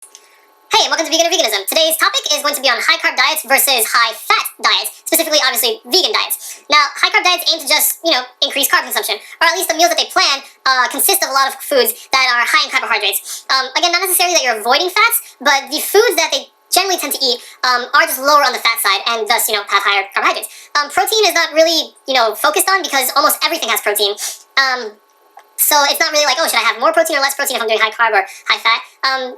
Hey, and welcome to Vegan or Veganism. Today's topic is going to be on high-carb diets versus high-fat diets, specifically, obviously, vegan diets. Now, high-carb diets aim to just, increase carb consumption, or at least the meals that they plan consist of a lot of foods that are high in carbohydrates. Again, not necessarily that you're avoiding fats, but the foods that they generally tend to eat are just lower on the fat side and thus, have higher carbohydrates. Protein is not really, focused on because almost everything has protein. So it's not really like, oh, should I have more protein or less protein if I'm doing high carb or high fat?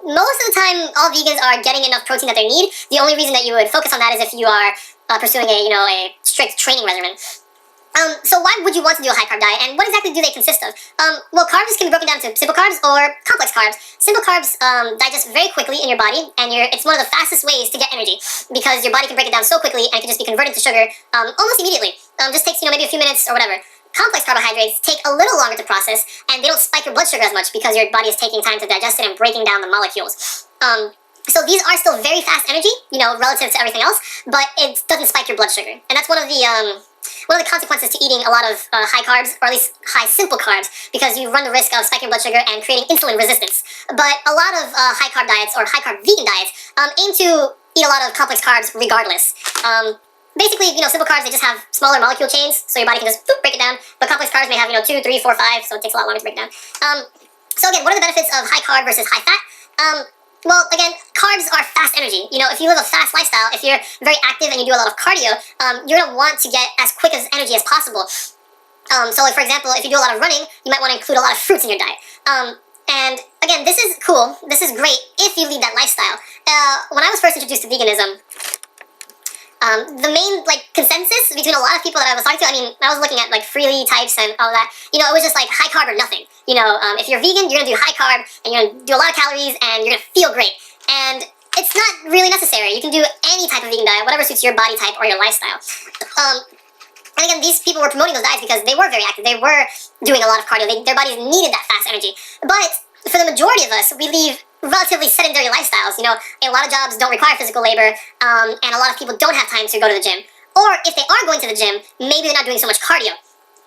Most of the time, all vegans are getting enough protein that they need. The only reason that you would focus on that is if you are pursuing a strict training regimen. So why would you want to do a high carb diet, and what exactly do they consist of? Well, carbs can be broken down into simple carbs or complex carbs. Simple carbs digest very quickly in your body, and it's one of the fastest ways to get energy because your body can break it down so quickly and it can just be converted to sugar almost immediately. Just takes maybe a few minutes or whatever. Complex carbohydrates take a little longer to process, and they don't spike your blood sugar as much because your body is taking time to digest it and breaking down the molecules. So these are still very fast energy, relative to everything else, but it doesn't spike your blood sugar. And that's one of the consequences to eating a lot of high carbs, or at least high simple carbs, because you run the risk of spiking your blood sugar and creating insulin resistance. But a lot of high carb diets or high carb vegan diets aim to eat a lot of complex carbs regardless. Basically, simple carbs, they just have smaller molecule chains, so your body can just break it down. But complex carbs may have, 2, 3, 4, 5, so it takes a lot longer to break it down. So again, what are the benefits of high carb versus high fat? Well, again, carbs are fast energy. If you live a fast lifestyle, if you're very active and you do a lot of cardio, you're going to want to get as quick as energy as possible. So like, for example, if you do a lot of running, you might want to include a lot of fruits in your diet. And again, this is cool. This is great if you lead that lifestyle. When I was first introduced to veganism, the main consensus between a lot of people that I was talking to, I was looking at freely types and all that, it was just high carb or nothing. If you're vegan, you're gonna do high carb and you're gonna do a lot of calories and you're gonna feel great. And it's not really necessary. You can do any type of vegan diet, whatever suits your body type or your lifestyle. And again, these people were promoting those diets because they were very active. They were doing a lot of cardio. Their bodies needed that fast energy. But for the majority of us, we lead relatively sedentary lifestyles. A lot of jobs don't require physical labor, and a lot of people don't have time to go to the gym. Or if they are going to the gym, maybe they're not doing so much cardio.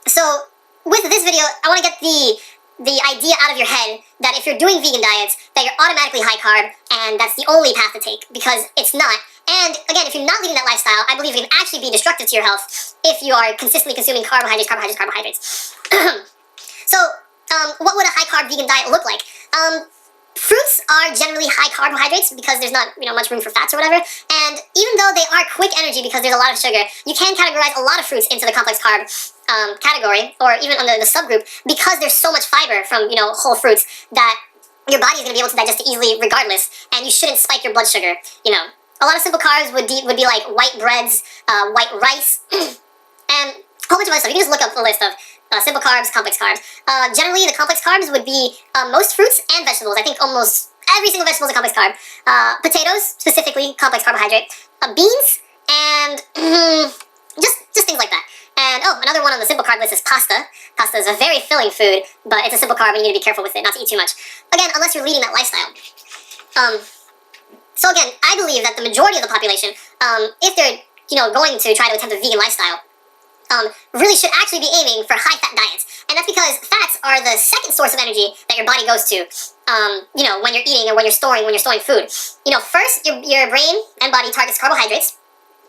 So with this video, I want to get the idea out of your head that if you're doing vegan diets, that you're automatically high carb, and that's the only path to take, because it's not. And again, if you're not leading that lifestyle, I believe it can actually be destructive to your health if you are consistently consuming carbohydrates. So, what would a high carb vegan diet look like? Fruits are generally high carbohydrates because there's not, much room for fats or whatever. And even though they are quick energy because there's a lot of sugar, you can categorize a lot of fruits into the complex carb category, or even under the subgroup, because there's so much fiber from, whole fruits that your body is going to be able to digest it easily regardless, and you shouldn't spike your blood sugar, A lot of simple carbs would be like white breads, white rice, and a whole bunch of other stuff. You can just look up a list of simple carbs, complex carbs. Generally, the complex carbs would be most fruits and vegetables. I think almost every single vegetable is a complex carb. Potatoes, specifically, complex carbohydrate. Beans, and just things like that. And another one on the simple carb list is pasta. Pasta is a very filling food, but it's a simple carb and you need to be careful with it, not to eat too much. Again, unless you're leading that lifestyle. So again, I believe that the majority of the population, if they're going to try to attempt a vegan lifestyle, really should actually be aiming for high-fat diets. And that's because fats are the second source of energy that your body goes to, when you're eating or when you're storing food. First, your brain and body targets carbohydrates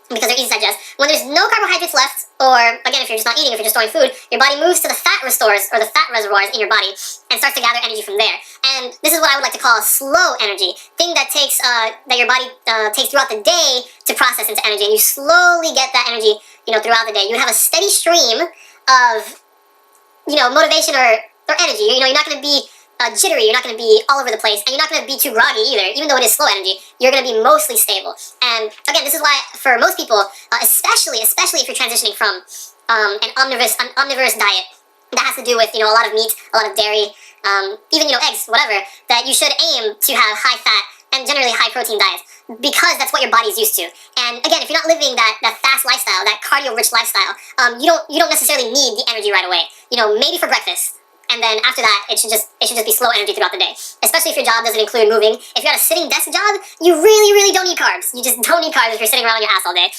because they're easy to digest. When there's no carbohydrates left, or again, if you're just not eating, if you're just storing food, your body moves to the fat restores, or the fat reservoirs in your body, and starts to gather energy from there. And this is what I would like to call a slow energy, thing that takes that your body takes throughout the day to process into energy, and you slowly get that energy, throughout the day. You have a steady stream of, motivation or energy. You're not going to be jittery, you're not going to be all over the place, and you're not going to be too groggy either. Even though it is slow energy, you're going to be mostly stable. And again, this is why for most people, especially if you're transitioning from an omnivorous diet that has to do with a lot of meat, a lot of dairy, even eggs, whatever, that you should aim to have high fat and generally high protein diets, because that's what your body's used to. And again, if you're not living that fast lifestyle, that cardio rich lifestyle, you don't necessarily need the energy right away. Maybe for breakfast. And then after that, it should just be slow energy throughout the day. Especially if your job doesn't include moving. If you're at a sitting desk job, you really, really don't need carbs. You just don't need carbs if you're sitting around on your ass all day.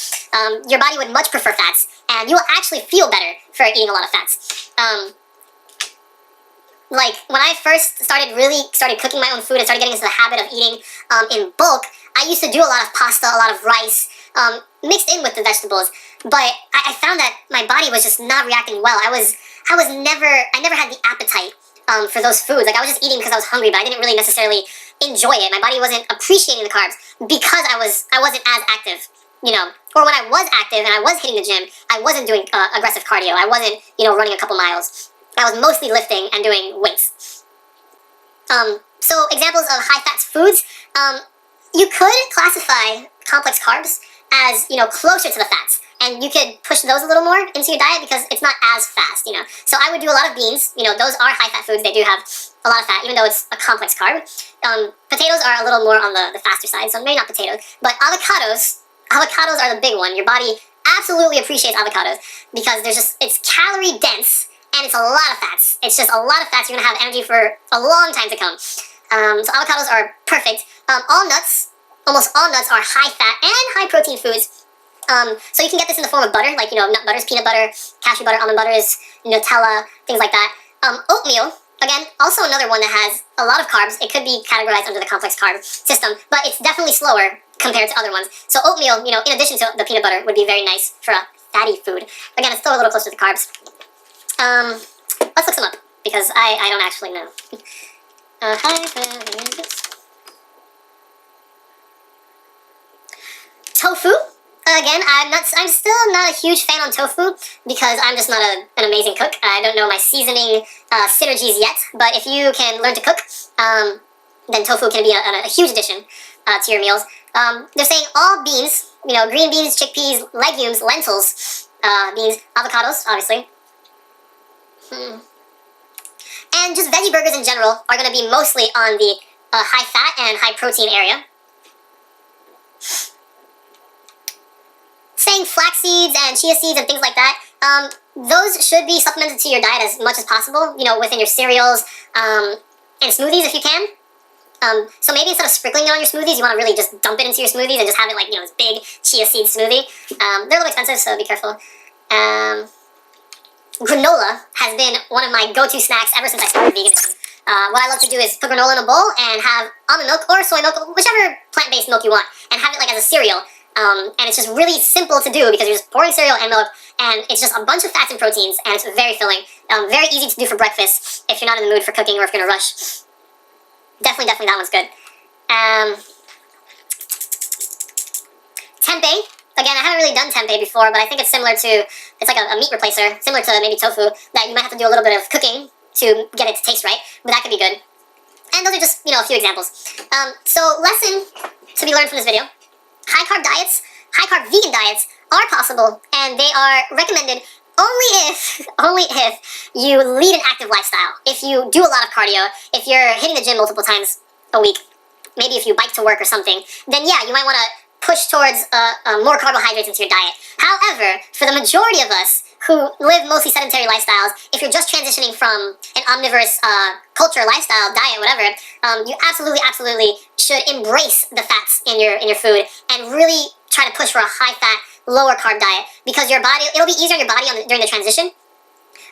Your body would much prefer fats, and you will actually feel better for eating a lot of fats. like when I first started cooking my own food and started getting into the habit of eating in bulk, I used to do a lot of pasta, a lot of rice, mixed in with the vegetables. But I found that my body was just not reacting well. I never had the appetite for those foods. Like I was just eating because I was hungry, but I didn't really necessarily enjoy it. My body wasn't appreciating the carbs because I wasn't as active, you know. Or when I was active and I was hitting the gym, I wasn't doing aggressive cardio. I wasn't, running a couple miles. I was mostly lifting and doing weights. So examples of high-fat foods, you could classify complex carbs as, closer to the fats. And you could push those a little more into your diet because it's not as fast, So I would do a lot of beans. Those are high-fat foods. They do have a lot of fat, even though it's a complex carb. Potatoes are a little more on the faster side, so maybe not potatoes. But avocados are the big one. Your body absolutely appreciates avocados because it's calorie dense and it's a lot of fats. It's just a lot of fats. You're going to have energy for a long time to come. So avocados are perfect. Almost all nuts are high-fat and high-protein foods. So you can get this in the form of butter, like, nut butters, peanut butter, cashew butter, almond butters, Nutella, things like that. Oatmeal, again, also another one that has a lot of carbs. It could be categorized under the complex carb system, but it's definitely slower compared to other ones. So oatmeal, in addition to the peanut butter, would be very nice for a fatty food. Again, it's still a little closer to the carbs. Let's look some up, because I don't actually know. Tofu. Again, I'm still not a huge fan on tofu because I'm just not an amazing cook. I don't know my seasoning synergies yet, but if you can learn to cook, then tofu can be a huge addition to your meals. They're saying all beans, green beans, chickpeas, legumes, lentils, beans, avocados, obviously. And just veggie burgers in general are going to be mostly on the high fat and high protein area. Saying flax seeds and chia seeds and things like that, those should be supplemented to your diet as much as possible, within your cereals and smoothies if you can. So maybe instead of sprinkling it on your smoothies, you want to really just dump it into your smoothies and just have it like, this big chia seed smoothie. They're a little expensive, so be careful. Granola has been one of my go-to snacks ever since I started veganism. What I love to do is put granola in a bowl and have almond milk or soy milk, whichever plant-based milk you want, and have it like as a cereal. And it's just really simple to do because you're just pouring cereal and milk, and it's just a bunch of fats and proteins, and it's very filling. Very easy to do for breakfast if you're not in the mood for cooking or if you're in a rush. Definitely that one's good. Tempeh. Again, I haven't really done tempeh before, but I think it's similar to, it's like a meat replacer, similar to maybe tofu, that you might have to do a little bit of cooking to get it to taste right, but that could be good. And those are just, a few examples. So lesson to be learned from this video. High-carb diets, high-carb vegan diets are possible, and they are recommended only if you lead an active lifestyle. If you do a lot of cardio, if you're hitting the gym multiple times a week, maybe if you bike to work or something, then yeah, you might want to push towards more carbohydrates into your diet. However, for the majority of us who live mostly sedentary lifestyles, if you're just transitioning from an omnivorous culture, lifestyle, diet, whatever, you absolutely should embrace the fats in your food and really try to push for a high-fat, lower-carb diet because your body, it'll be easier on your body during the transition,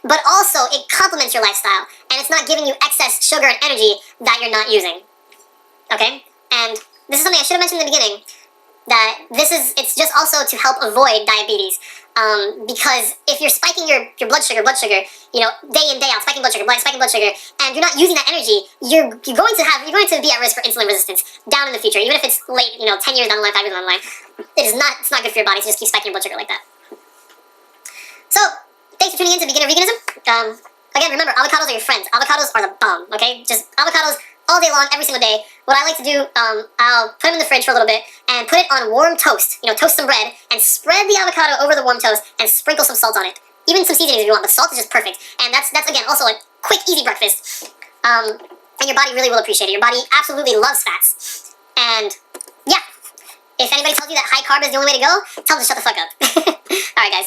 but also it complements your lifestyle and it's not giving you excess sugar and energy that you're not using. Okay? And this is something I should have mentioned in the beginning, that it's just also to help avoid diabetes. Because if you're spiking your blood sugar, day in, day out, spiking blood sugar, and you're not using that energy, you're going to be at risk for insulin resistance down in the future, even if it's late, 10 years down the line, 5 years down the line. It's not good for your body to just keep spiking your blood sugar like that. So, thanks for tuning in to Beginner Veganism. Again, remember, avocados are your friends. Avocados are the bomb, okay? Just avocados all day long, every single day. What I like to do, I'll put them in the fridge for a little bit and put it on warm toast, toast some bread, and spread the avocado over the warm toast and sprinkle some salt on it. Even some seasonings if you want, but salt is just perfect. And that's again, also a quick, easy breakfast. And your body really will appreciate it. Your body absolutely loves fats. And yeah, if anybody tells you that high carb is the only way to go, tell them to shut the fuck up. Alright guys.